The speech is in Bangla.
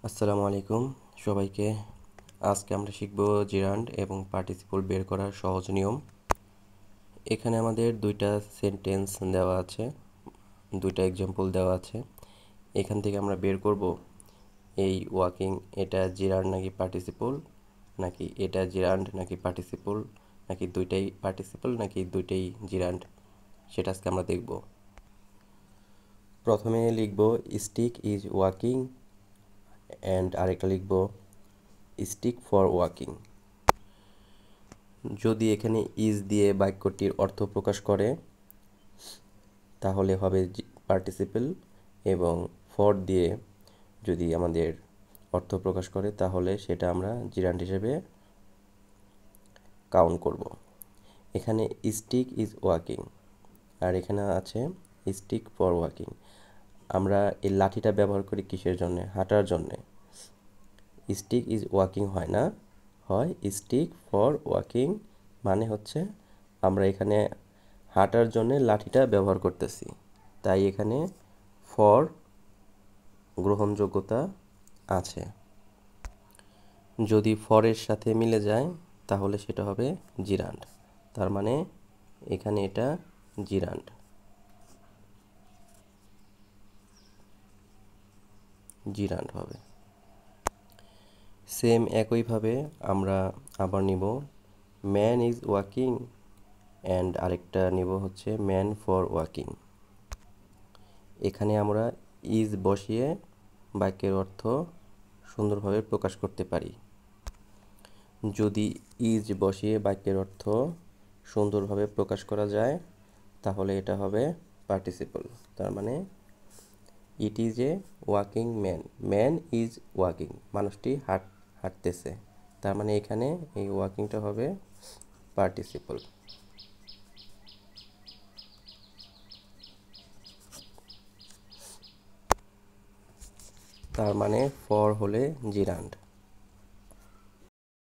আসসালামু আলাইকুম সবাইকে। আজকে আমরা শিখব জিরান্ড এবং পার্টিসিপল বের করার সহজ নিয়ম। এখানে আমাদের দুইটা সেন্টেন্স দেওয়া আছে, দুইটা এক্সাম্পল দেওয়া আছে। এখান থেকে আমরা বের করব এই ওয়াকিং এটা জিরান্ড নাকি পার্টিসিপল, নাকি এটা জিরান্ড নাকি পার্টিসিপল, নাকি দুইটাই পার্টিসিপল নাকি দুইটাই জিরান্ড, সেটা আজকে আমরা দেখব। প্রথমে লিখব স্টিক ইজ ওয়াকিং অ্যান্ড আরেকটা লিখব স্টিক ফর ওয়াকিং। যদি এখানে ইজ দিয়ে বাক্যটির অর্থ প্রকাশ করে তাহলে হবে পার্টিসিপল, এবং ফর দিয়ে যদি আমাদের অর্থ প্রকাশ করে তাহলে সেটা আমরা জিরান্ড হিসেবে কাউন্ট করব। এখানে স্টিক ইজ ওয়াকিং আর এখানে আছে স্টিক ফর ওয়াকিং। আমরা এই লাঠিটা ব্যবহার করি কিসের জন্য? হাঁটার জন্যে। স্টিক ইজ ওয়াকিং হয় না, হয় স্টিক ফর ওয়াকিং, মানে হচ্ছে আমরা এখানে হাঁটার জন্য লাঠিটা ব্যবহার করতেছি, তাই এখানে ফর গ্রহণযোগ্যতা আছে। যদি ফরের সাথে মিলে যায় তাহলে সেটা হবে জিরান্ড, তার মানে এখানে এটা জিরান্ড। জিরান্ড হবে। সেম একইভাবে আমরা আবার নিব ম্যান ইজ ওয়াকিং অ্যান্ড আরেকটা নিব হচ্ছে ম্যান ফর ওয়াকিং। এখানে আমরা ইজ বসিয়ে বাক্যের অর্থ সুন্দরভাবে প্রকাশ করতে পারি। যদি ইজ বসিয়ে বাক্যের অর্থ সুন্দরভাবে প্রকাশ করা যায় তাহলে এটা হবে পার্টিসিপল, তার মানে it is a walking man, man is walking, মানুষটি হাঁটতেছে, তার মানে এখানে এই ওয়াকিংটা হবে পার্টিসিপল। তার মানে ফর হলে জিরান্ড।